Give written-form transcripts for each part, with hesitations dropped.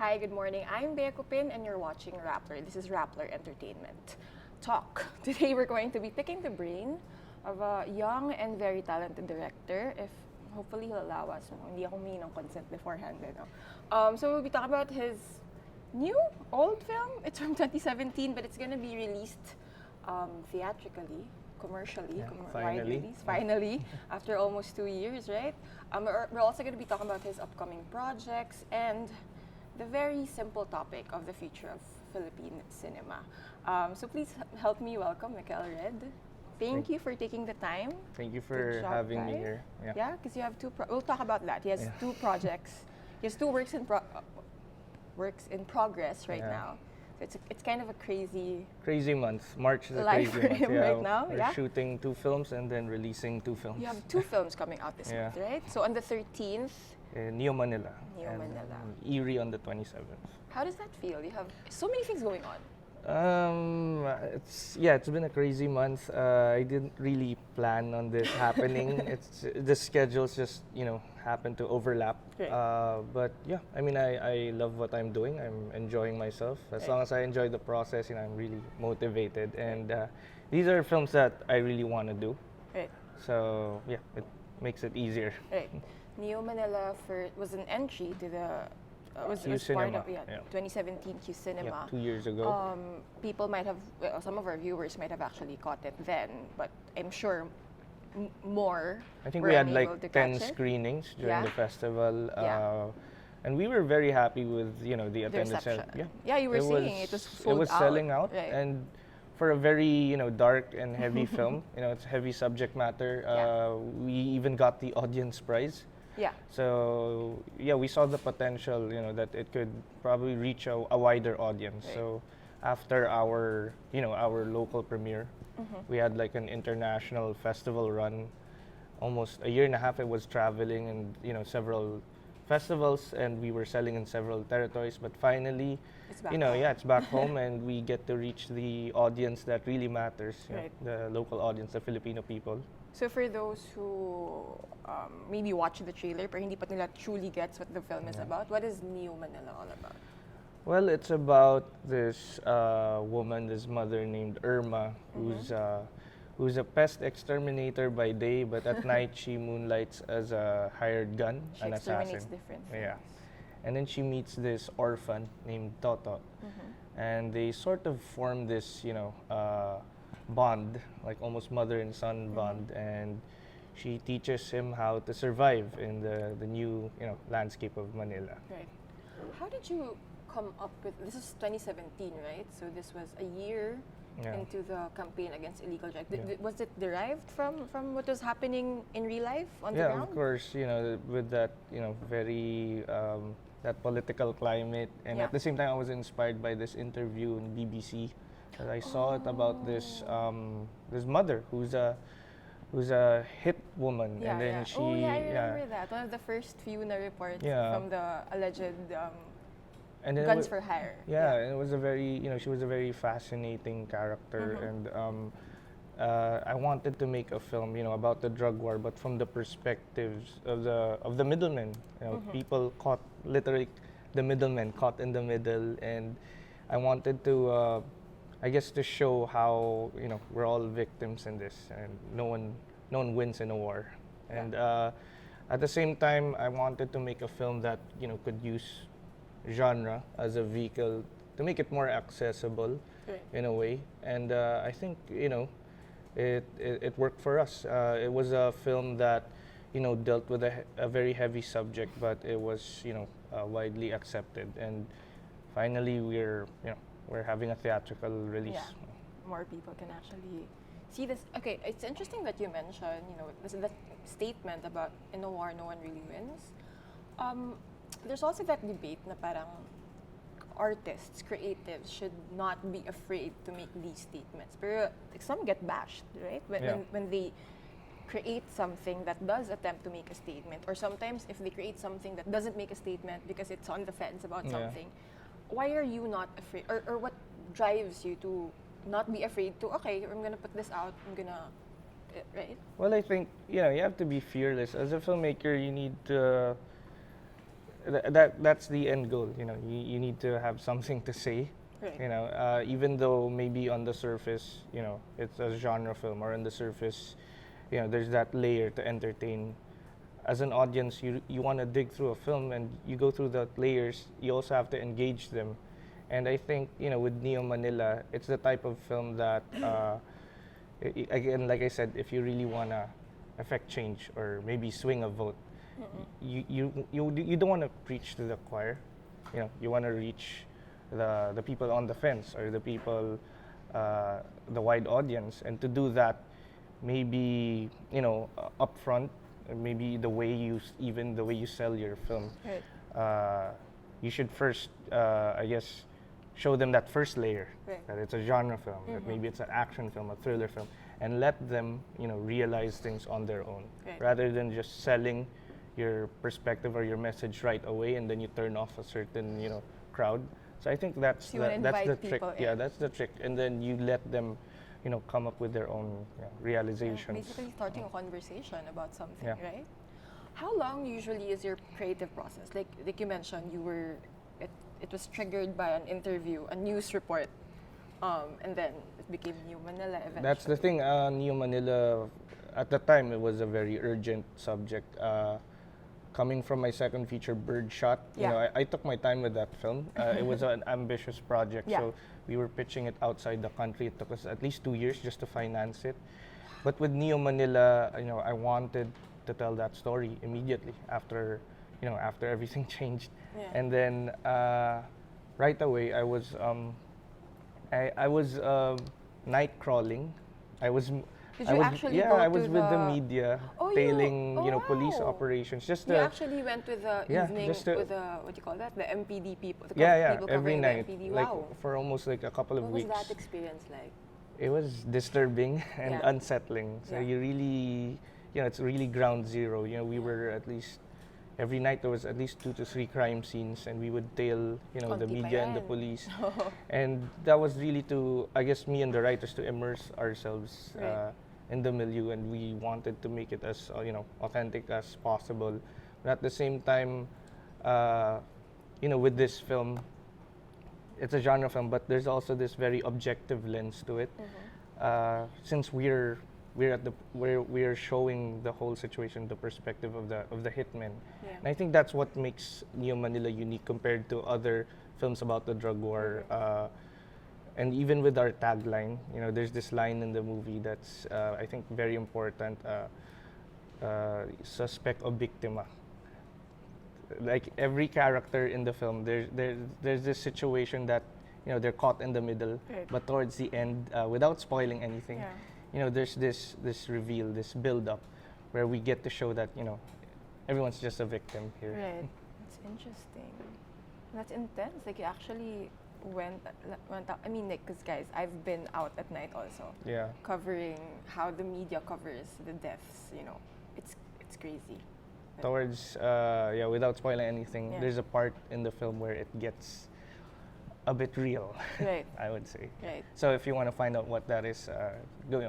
Hi, good morning. I'm Bea Cupin and you're watching Rappler. This is Rappler Entertainment. Talk. Today we're going to be picking the brain of a young and very talented director. If hopefully he'll allow us. Hindi ako humingi ng consent beforehand. So we'll be talking about his old film. It's from 2017, but it's going to be released theatrically, commercially, wide finally. release, finally, after almost 2 years, right? We're also going to be talking about his upcoming projects and the very simple topic of the future of Philippine cinema. So please help me welcome Mikhail Red. Thank you for taking the time. Thank you for having me here. Yeah, because you have we'll talk about that. He has two projects. He has two works in progress right now. So it's kind of a crazy month. March is a life crazy for him month. right now. We're shooting 2 films and then releasing 2 films. You have 2 films coming out this month, right? So on the 13th, Neomanila. Neomanila. And Erie on the 27th. How does that feel? You have so many things going on. It's been a crazy month. I didn't really plan on this happening. The schedules just happen to overlap. Right. But yeah, I mean, I love what I'm doing. I'm enjoying myself. As long as I enjoy the process, I'm really motivated. And these are films that I really want to do. Right. So yeah, it makes it easier. Right. Neomanila was an entry to the was Q part Cinema, of 2017 Q Cinema. 2 years ago. People might have, some of our viewers might have actually caught it then, but I'm sure more. I think were we had unable to like 10 catch it. screenings during the festival. Yeah. And we were very happy with the The attendance. reception. Yeah, you were saying it was sold out. It was selling out, Right. and for a very dark and heavy film, it's heavy subject matter. We even got the audience prize. Yeah. So yeah, we saw the potential, that it could probably reach a wider audience. Right. So after our local premiere, we had like an international festival run. Almost a year and a half, it was traveling and several festivals, and we were selling in several territories. But finally, It's back it's back home, and we get to reach the audience that really matters, Right. the local audience, the Filipino people. So for those who maybe watch the trailer but hindi pa nila truly gets what the film is about, what is Neomanila all about? Well, it's about this woman, this mother named Irma, who's a pest exterminator by day, but at night she moonlights as a hired gun, She an exterminates assassin. different Yeah. things. And then she meets this orphan named Toto, and they sort of form this, bond, like almost mother and son bond, and she teaches him how to survive in the new, landscape of Manila. Right. How did you come up with this? Is 2017, right? So this was a year into the campaign against illegal drugs. Was it derived from what was happening in real life on the Yeah, ground? of course, with that, very that political climate, and at the same time I was inspired by this interview in BBC. And I saw it about this this mother who's a hit woman, and then she I remember that. One of the first few na reports from the alleged and then guns for hire. And it was a very she was a very fascinating character, and I wanted to make a film about the drug war, but from the perspectives of the middlemen, people caught, literally the middlemen caught in the middle, and I wanted to I guess to show how we're all victims in this, and no one wins in a war. And at the same time, I wanted to make a film that could use genre as a vehicle to make it more accessible in a way. And I think it worked for us. It was a film that dealt with a very heavy subject, but it was widely accepted. And finally, we're having a theatrical release. Yeah. More people can actually see this. Okay, it's interesting that you mentioned, that statement about in a war, no one really wins. There's also that debate na parang artists, creatives should not be afraid to make these statements. But some get bashed, right? When they create something that does attempt to make a statement, or sometimes if they create something that doesn't make a statement because it's on the fence about something. Why are you not afraid, or what drives you to not be afraid to, okay, I'm gonna put this out, I'm gonna, right? Well, I think you have to be fearless as a filmmaker. You need to that's the end goal. You need to have something to say. Right. Even though maybe on the surface, it's a genre film, or on the surface, there's that layer to entertain. As an audience, you want to dig through a film, and you go through the layers. You also have to engage them, and I think with Neo Manila, it's the type of film that, again, like I said, if you really wanna affect change or maybe swing a vote, you don't want to preach to the choir. You want to reach the people on the fence, or the people, the wide audience, and to do that, maybe upfront, maybe even the way you sell your film. Right. You should first, I guess, show them that first layer, Right. that it's a genre film, that maybe it's an action film, a thriller film, and let them, realize things on their own, Right. rather than just selling your perspective or your message right away, and then you turn off a certain, crowd. So I think that's So you wanna that's the invite trick. people Yeah, in. that's the trick, and then you let them, come up with their own realizations. Basically starting a conversation about something, Yeah. right? How long usually is your creative process? Like you mentioned, it was triggered by an interview, a news report, and then it became New Manila eventually. That's the thing. Neo Manila, at the time, it was a very urgent subject. Coming from my second feature, Birdshot, Yeah. I took my time with that film. It was an ambitious project, Yeah. so we were pitching it outside the country. It took us at least 2 years just to finance it. But with Neo Manila, I wanted to tell that story immediately after, after everything changed. Yeah. And then right away, I was night crawling. Did I you was, actually yeah, go I was to with the the- media, Oh, you- tailing, oh, police wow. operations. Just You to, actually went to the Yeah, evening just to- with the, what do you call that? The MPD people. The yeah, people every covering night, the MPD. like Wow. for almost like a couple of What was weeks. that experience like? It was disturbing and Yeah. unsettling. So Yeah. you really, it's really ground zero. We were at least every night there was at least 2 to 3 crime scenes, and we would tail, the Konti pa media and the yan. police. And that was really to, I guess, me and the writers to immerse ourselves Right. in the milieu, and we wanted to make it as authentic as possible. But at the same time, with this film, it's a genre film, but there's also this very objective lens to it. Since we're showing the whole situation, the perspective of the hitman. Yeah. And I think that's what makes Neo Manila unique compared to other films about the drug war. And even with our tagline, there's this line in the movie that's I think very important. Suspect o biktima. Like every character in the film, there's this situation that they're caught in the middle, Right. but towards the end, without spoiling anything, Yeah. there's this reveal, this build up, where we get to show that everyone's just a victim here. Right. That's interesting. That's intense. Like you actually went out. I mean, like, cause guys, I've been out at night also, Yeah. covering how the media covers the deaths. It's crazy. Towards without spoiling anything, Yeah. there's a part in the film where it gets a bit real. Right. I would say. Right. So if you want to find out what that is,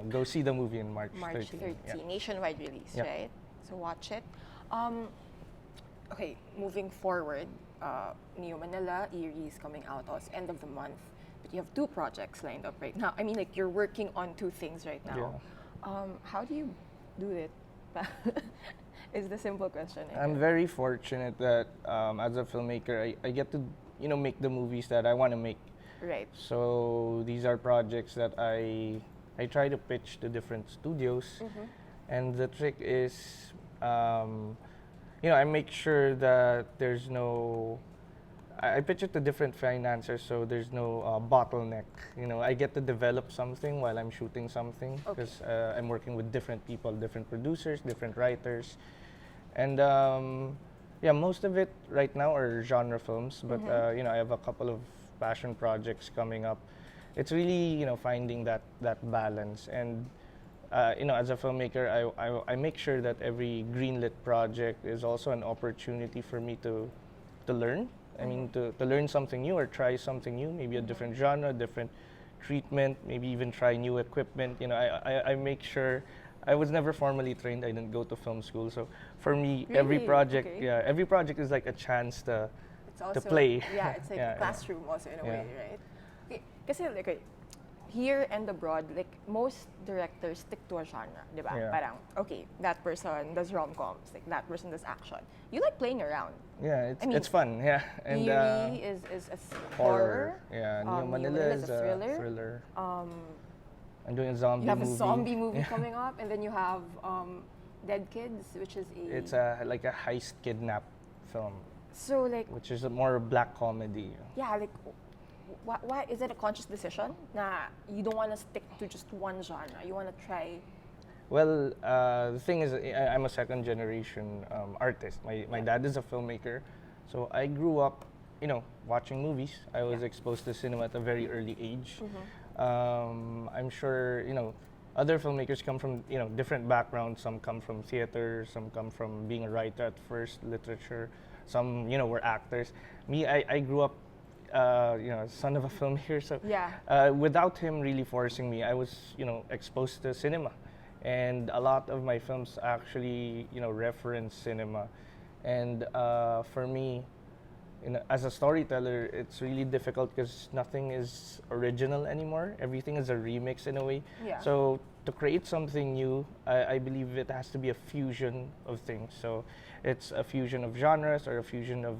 go see the movie in March March 13. 13, Yeah. nationwide release, Yeah. right? So watch it. Okay, moving forward, Neo Manila, Erie is coming out also end of the month, but you have 2 projects lined up right now. I mean, like you're working on 2 things right now. How do you do it? Is the simple question. I I'm guess. very fortunate that as a filmmaker, I get to make the movies that I want to make. Right. So these are projects that I try to pitch to different studios, and the trick is, I make sure that there's no. I pitch it to different financiers, so there's no bottleneck. I get to develop something while I'm shooting something, Okay. because I'm working with different people, different producers, different writers, and most of it right now are genre films. But I have a couple of passion projects coming up. It's really finding that balance, and as a filmmaker, I make sure that every greenlit project is also an opportunity for me to learn. I mean, to learn something new or try something new, maybe a different genre, different treatment, maybe even try new equipment. I make sure I was never formally trained. I didn't go to film school. So for me, Really? Okay. every project is like a chance It's also, play. yeah, it's like Yeah, a classroom also in a way, Yeah. right? Okay, kasi like, okay, here and abroad, like most directors stick to a genre, di ba? Yeah. Parang, okay, that person does rom-coms, like that person does action. You like playing around. Yeah, I mean, it's fun. Yeah, and Eerie is a horror. Yeah, Neomanila Neomanila is is a thriller. thriller. Um, I'm doing a zombie you have movie. a zombie movie Yeah. coming up, and then you have Dead Kids, which is a... It's like a heist kidnap film, So like, which is a more black comedy. yeah, like, why is it a conscious decision na you don't want to stick to just one genre? You want to try... Well, the thing is, I'm a second generation artist. My dad is a filmmaker, so I grew up, watching movies. I was Yeah. exposed to cinema at a very early age. Mm-hmm. I'm sure, other filmmakers come from, different backgrounds. Some come from theater, some come from being a writer at first, literature. Some, were actors. Me, I grew up, son of a filmmaker. So Yeah. without him really forcing me, I was, exposed to cinema. And a lot of my films actually, reference cinema. And for me, as a storyteller, it's really difficult because nothing is original anymore. Everything is a remix in a way. Yeah. So to create something new, I believe it has to be a fusion of things. So it's a fusion of genres or a fusion of,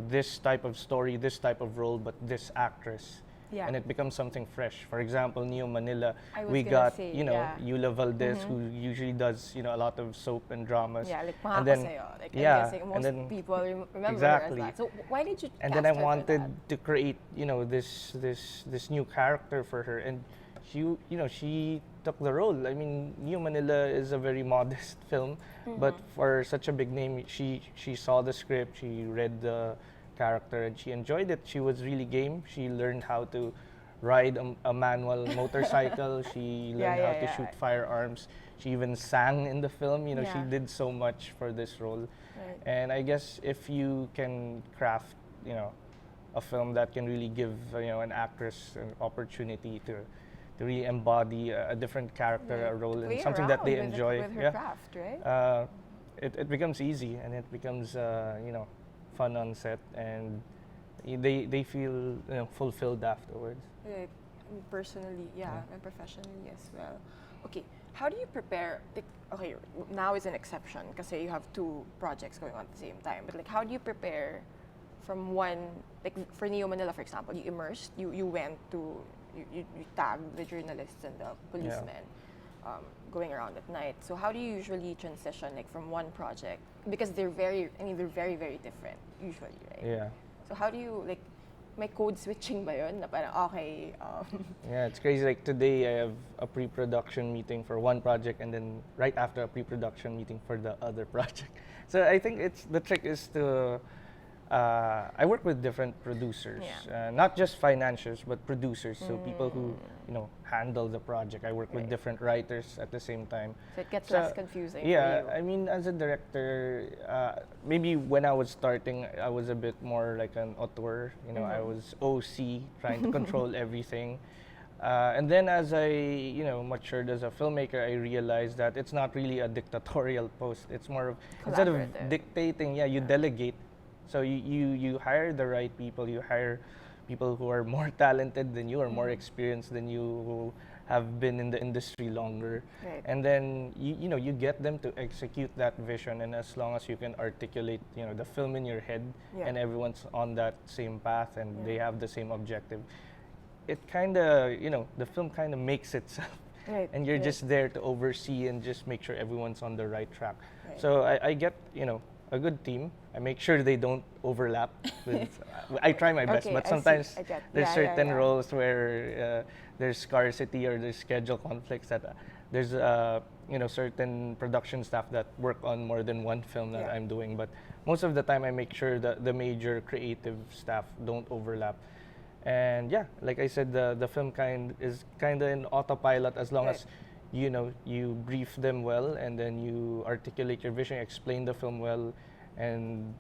this type of story, this type of role, but this actress. Yeah. And it becomes something fresh. For example, Neomanila, I was we gonna got, say, yeah. Eula Valdez, who usually does, a lot of soap and dramas. Yeah, like And Mahako then- Sayo. Like, yeah, I'm guessing and most then- people remember Exactly. her as that. So why did you And cast then I her for wanted that? to create, this new character for her, and she took the role. I mean, New Manila is a very modest film, but for such a big name, she saw the script, she read the character, and she enjoyed it. She was really game. She learned how to ride a manual motorcycle. She learned how to shoot firearms. She even sang in the film. She Yeah. did so much for this role. Right. And I guess if you can craft, a film that can really give, an actress an opportunity to really embody a different character, Right. a role, Play and something that they around with enjoy. with her craft, right? It becomes easy, and it becomes, fun on set, and they feel, fulfilled afterwards. Right. Personally, yeah, and professionally as well. Okay, how do you prepare? Like, okay, now is an exception because you have two projects going on at the same time. But like, how do you prepare from one? Like for Neo Manila, for example, you immersed. You went to you tagged the journalists and the policemen. Going around at night. So how do you usually transition like from one project? Because they're very very different usually, right? Yeah. So how do you like, may code switching ba yun? Na parang, okay, Yeah, it's crazy. Like today, I have a pre-production meeting for one project, and then right after a pre-production meeting for the other project. So I think the trick is to. I work with different producers, Yeah. not just financiers, but producers. So people who handle the project. I work with Right. different writers at the same time. so it gets So, less confusing Yeah, for I you. mean, as a director, maybe when I was starting, I was a bit more like an auteur. I was OC, trying to control everything. And then as I, matured as a filmmaker, I realized that it's not really a dictatorial post. It's more of, instead of Collaborative. dictating, you delegate. So you hire the right people. You hire people who are more talented than you or more experienced than you, who have been in the industry longer. Right. And then you get them to execute that vision, and as long as you can articulate the film in your head, Yeah. and everyone's on that same path and Yeah. they have the same objective, it kind of the film kind of makes itself. Right, And you're right. just there to oversee and just make sure everyone's on the right track. Right. So I get a good team. I make sure they don't overlap. I try my best, Okay, but I see. sometimes I get- there's yeah, certain yeah. roles where there's scarcity or there's schedule conflicts that there's certain production staff that work on more than one film that Yeah. I'm doing. But most of the time, I make sure that the major creative staff don't overlap. And yeah, like I said, the film is kind of in autopilot as long Right. as you brief them well, and then you articulate your vision, explain the film well, and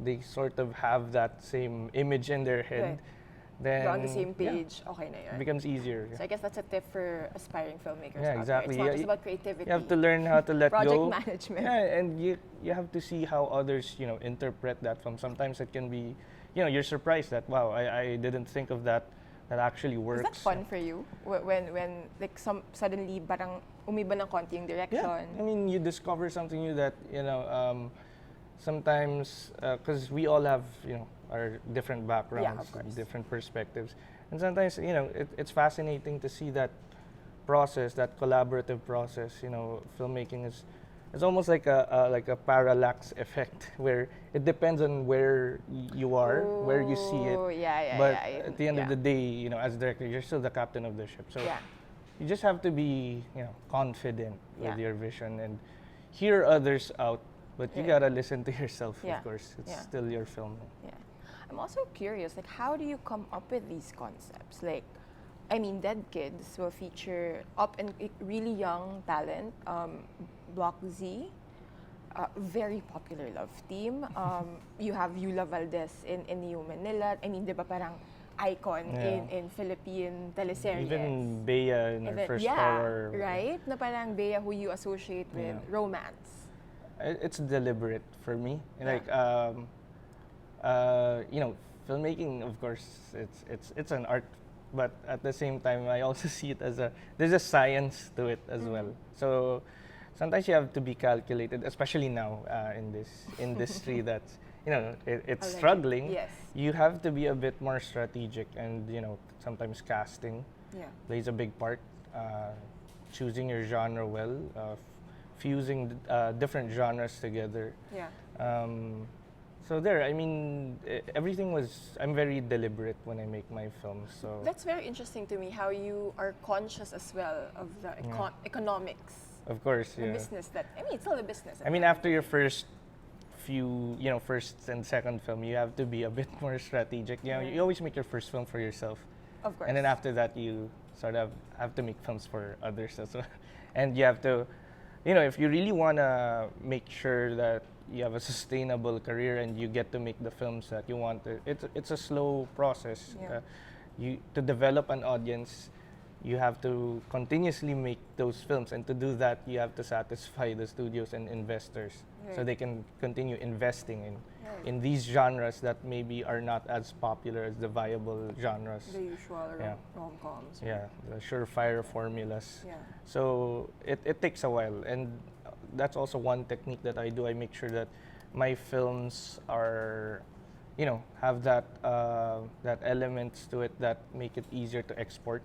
they sort of have that same image in their head. Right. then You're on the same yeah, page, okay na it yun. becomes easier. So I guess that's a tip for aspiring filmmakers Yeah, out exactly. there. It's not Yeah, just about creativity. You have to learn how to let Project go. management. Yeah, and you have to see how others, interpret that film. Sometimes it can be, you're surprised that, wow, I didn't think of that. That actually works. Is that fun for you? When like suddenly parang umiba ng konti yung direction? Yeah, I mean, you discover something new that, sometimes, because we all have, our different backgrounds, of course. different perspectives. And sometimes, it's fascinating to see that process, that collaborative process. Filmmaking is it's almost like a parallax effect where it depends on where you are, where you see it. Oh, yeah. But at the end of the day, as director, you're still the captain of the ship. So you just have to be, confident with your vision and hear others out. But you gotta listen to yourself, of course. It's still your film. Yeah. I'm also curious, like, how do you come up with these concepts? Like, I mean, Dead Kids will feature up and really young talent, Block Z, very popular love team. You have Yula Valdez in Neomanila. I mean, di ba parang icon in Philippine teleseries. Even Bea in her first horror. Right? Na parang Bea who you associate with romance. It's deliberate for me. Like, filmmaking, of course, it's an art, but at the same time, I also see it as there's a science to it as well. So sometimes you have to be calculated, especially now in this industry that's it's struggling. Yes. You have to be a bit more strategic, and sometimes casting plays a big part. Choosing your genre well, fusing different genres together. Yeah. So I mean, I'm very deliberate when I make my films. So that's very interesting to me, how you are conscious as well of the economics. Of course, the business it's still a business. I mean, after your first few, first and second film, you have to be a bit more strategic. You always make your first film for yourself. Of course. And then after that, you sort of have to make films for others as well. And you have to, if you really want to make sure that you have a sustainable career and you get to make the films that you want, it's a slow process. To develop an audience, you have to continuously make those films, and to do that, you have to satisfy the studios and investors so they can continue investing in these genres that maybe are not as popular as the viable genres. The usual rom-coms. Yeah, the surefire formulas. Yeah. So it takes a while, and that's also one technique that I do. I make sure that my films are, have that elements to it that make it easier to export.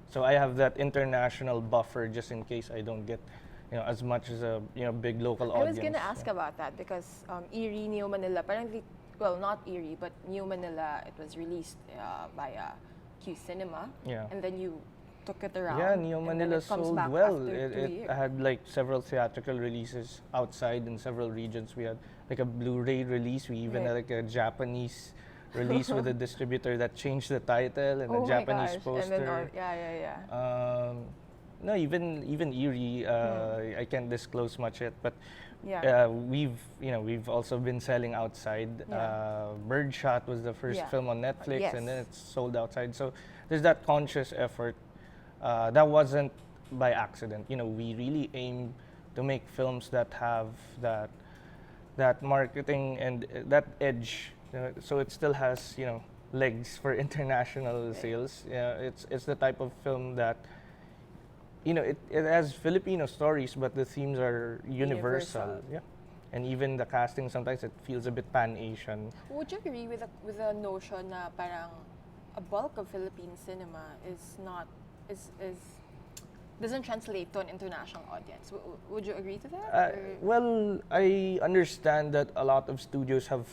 So I have that international buffer just in case I don't get, as much as a big local audience. I was gonna ask about that because Erie, Neomanila, apparently, well, not Erie, but Neomanila, it was released via Q Cinema. Yeah. And then you took it around. Yeah, and then Neomanila it comes sold back well. after 2 It years. had like several theatrical releases outside in several regions. We had like a Blu-ray release. We even had like a Japanese release with a distributor that changed the title and a Japanese poster. And then, No, even Erie, I can't disclose much yet, but we've also been selling outside. Birdshot was the first film on Netflix, and then it's sold outside. So there's that conscious effort. That wasn't by accident. We really aim to make films that have that marketing and that edge. So it still has legs for international sales. It's the type of film that it has Filipino stories, but the themes are universal. Yeah, and even the casting sometimes it feels a bit pan-Asian. Would you agree with the notion na parang a bulk of Philippine cinema doesn't translate to an international audience? Would you agree to that? Well, I understand that a lot of studios have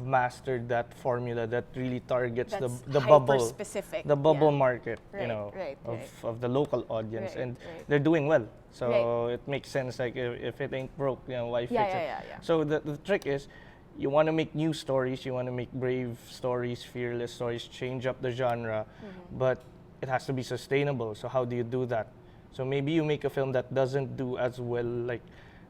mastered that formula that really targets the bubble, specific, the bubble market, Right. of the local audience, and they're doing well. So it makes sense. Like if it ain't broke, why fix it? Yeah. So the trick is, you want to make new stories, you want to make brave stories, fearless stories, change up the genre, but it has to be sustainable. So how do you do that? So maybe you make a film that doesn't do as well like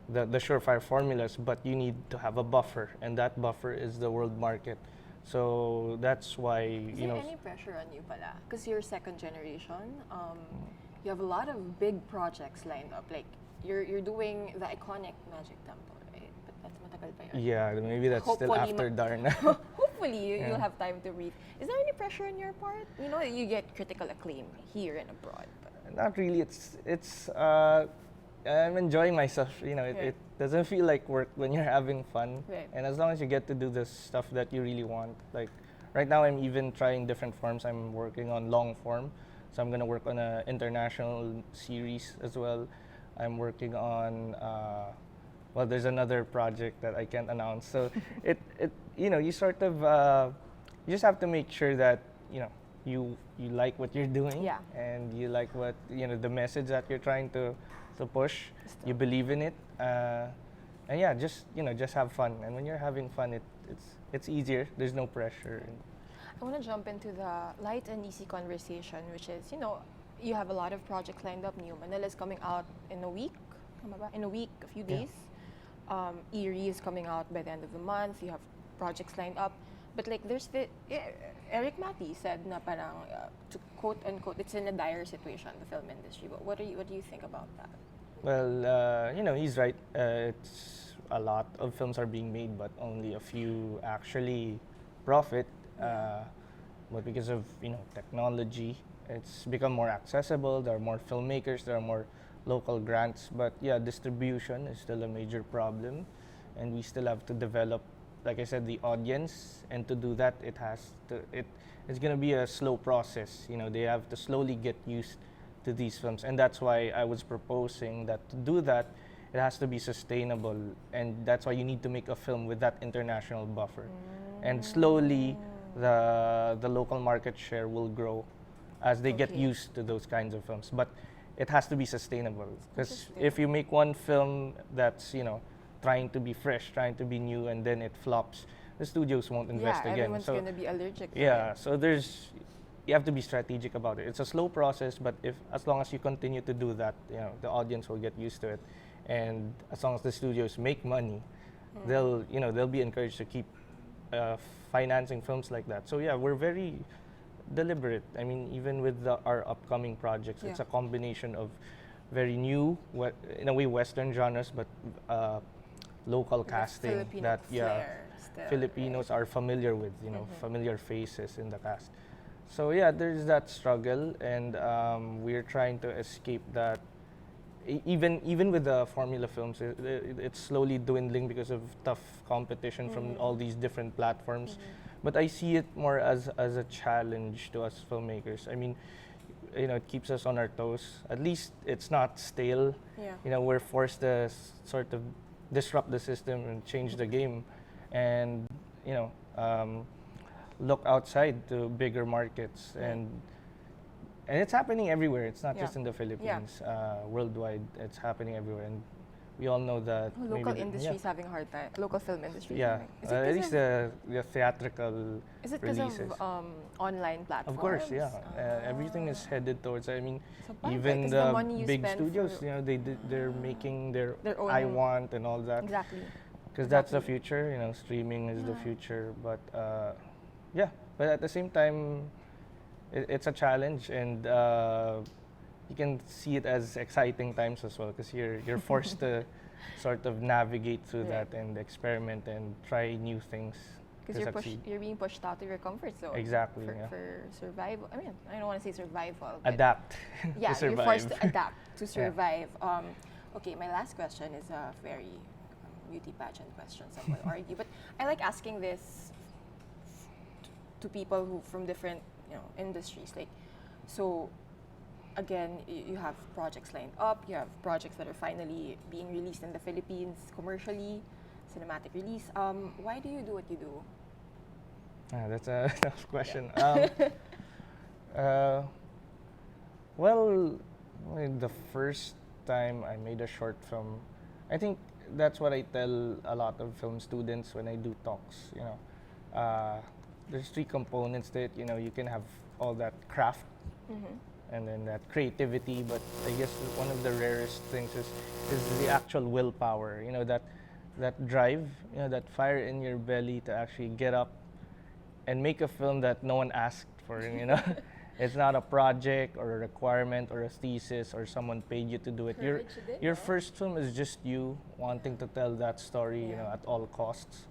the surefire formulas, but you need to have a buffer, and that buffer is the world market. So that's why, Is you there know, any pressure on you pala? Because you're second generation. You have a lot of big projects lined up. Like, you're doing the iconic Magic Temple, right? But that's matagal pa yun. yeah, maybe that's still Hopefully after Darna. Hopefully, Yeah. you'll have time to breathe. Is there any pressure on your part? You know, you get critical acclaim here and abroad. But Not really. I'm enjoying myself. You know, Right. it doesn't feel like work when you're having fun. Right. And as long as you get to do the stuff that you really want, like right now, I'm even trying different forms. I'm working on long form, so I'm gonna work on an international series as well. I'm working on. Well, there's another project that I can't announce. So you know, you sort of you just have to make sure that you know you like what you're doing, Yeah. and you like what you know the message that you're trying to push. Still. You believe in it, and yeah, just you know just have fun. And when you're having fun, it's easier. There's no pressure. I want to jump into the light and easy conversation, which is, you know, you have a lot of projects lined up. Neomanila is coming out in a week. Tama ba? In a week, a few Yeah. days. Erie is coming out by the end of the month. You have projects lined up. But like, there's the Eric Mati said na parang to quote unquote, it's in a dire situation, the film industry. But what do you think about that? Well, you know, he's right. It's a lot of films are being made, but only a few actually profit. But because of you know technology, it's become more accessible. There are more filmmakers. There are more local grants. But yeah, distribution is still a major problem, and we still have to develop, like I said, the audience. And to do that, it's gonna be a slow process. You know, they have to slowly get used to these films, and that's why I was proposing that to do that, it has to be sustainable, and that's why you need to make a film with that international buffer, and slowly the local market share will grow as they get Okay. used to those kinds of films. But it has to be sustainable, because Interesting. if you make one film that's you know trying to be fresh, trying to be new, and then it flops, the studios won't invest Yeah, again. everyone's So gonna be allergic to yeah, it. so you have to be strategic about it. It's a slow process, but if as long as you continue to do that, you know, the audience will get used to it, and as long as the studios make money, they'll be encouraged to keep financing films like that. So yeah, we're very deliberate. I mean, even with our upcoming projects, it's Yeah. a combination of very new, in a way, Western genres, but local The casting Filipino that flair still, Filipinos right? are familiar with, you know, Mhm. familiar faces in the cast. So yeah, there's that struggle, and we're trying to escape that. Even with the formula films, it's slowly dwindling because of tough competition from all these different platforms. But I see it more as a challenge to us filmmakers. I mean, you know, it keeps us on our toes. At least it's not stale. Yeah. You know, we're forced to sort of disrupt the system and change the game, and you know, look outside to bigger markets, Right. and it's happening everywhere. It's not Yeah. just in the Philippines. Worldwide, it's happening everywhere, and we all know that. Oh, local maybe industry's having a hard time. Local film industry. Yeah, Is at it least because the theatrical is it because releases. of online platforms? Of course, yeah. Everything is headed towards. I mean, So bad, right? even 'Cause the money you big spend studios, for- you know, they're making their Their I own- want and all that. Exactly. Because that's the Exactly. future, you know, streaming is the Yeah. future. But yeah, but at the same time, it's a challenge, and you can see it as exciting times as well, because you're forced to sort of navigate through Right. that and experiment and try new things Because to succeed. you're being pushed out of your comfort zone. Exactly, For, yeah. for survival. I mean, I don't want to say survival. But Adapt yeah, to you're survive. forced to adapt to Yeah. survive. Okay, my last question is a very beauty pageant question. Some will argue, but I like asking this to people who from different industries. Like, so again, you have projects lined up. You have projects that are finally being released in the Philippines commercially, cinematic release. Why do you do what you do? That's a tough question. Well, the first time I made a short film, I think that's what I tell a lot of film students when I do talks. You know, there's three components to it. You know, you can have all that craft and then that creativity, but I guess one of the rarest things is the actual willpower. You know, that drive, you know, that fire in your belly to actually get up and make a film that no one asked for, you know. It's not a project or a requirement or a thesis or someone paid you to do it. Courage din, Your no? first film is just you wanting to tell that story, you know, at all costs.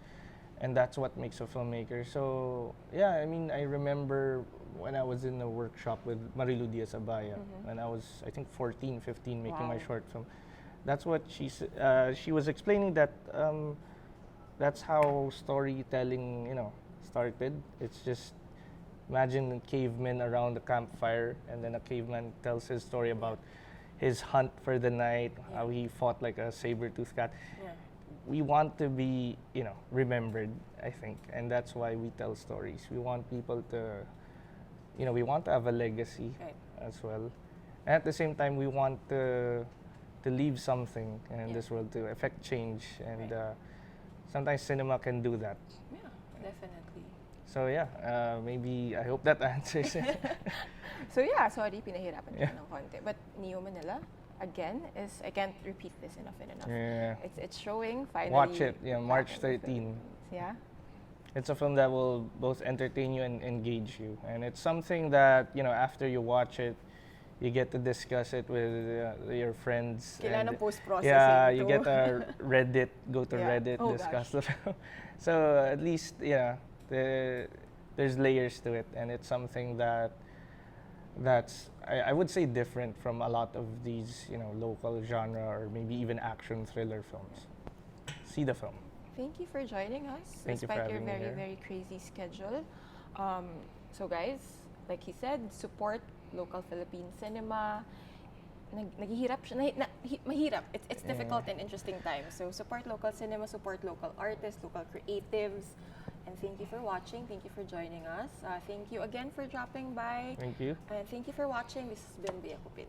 And that's what makes a filmmaker. So, yeah, I mean, I remember when I was in a workshop with Marilu Diaz-Abaya, when I was, I think, 14, 15, making my Wow. short film. That's what she was explaining that that's how storytelling, you know, started. It's just, imagine cavemen around the campfire, and then a caveman tells his story about his hunt for the night, how he fought like a saber-toothed cat. Yeah. We want to be, you know, remembered, I think, and that's why we tell stories. We want people to, you know, we want to have a legacy Right. as well. And at the same time, we want to leave something in this world, to affect change, and sometimes cinema can do that. Yeah, definitely. So yeah, maybe I hope that answers it. So yeah, sorry, pinahirapan ko ng konti. But Neomanila, again, is, I can't repeat this enough and enough. Yeah. It's showing finally. Watch it, yeah, March in the 13. Philippines. Yeah. It's a film that will both entertain you and engage you, and it's something that, you know, after you watch it, you get to discuss it with your friends. Kailangan and ng post-processing yeah, you too. get a Reddit, go to Yeah. Reddit, Oh, discuss gosh. the film. So at least, yeah, there's layers to it, and it's something that's I would say different from a lot of these, you know, local genre or maybe even action thriller films. See the film. Thank you for joining us, Thank you for despite your having me very, here. very crazy schedule. So guys, like he said, support local Philippine cinema. Naghihirap siya. Mahirap. It's difficult and interesting times. So support local cinema, support local artists, local creatives. And thank you for watching. Thank you for joining us. Thank you again for dropping by. Thank you. And thank you for watching. This has been Bia Kupin.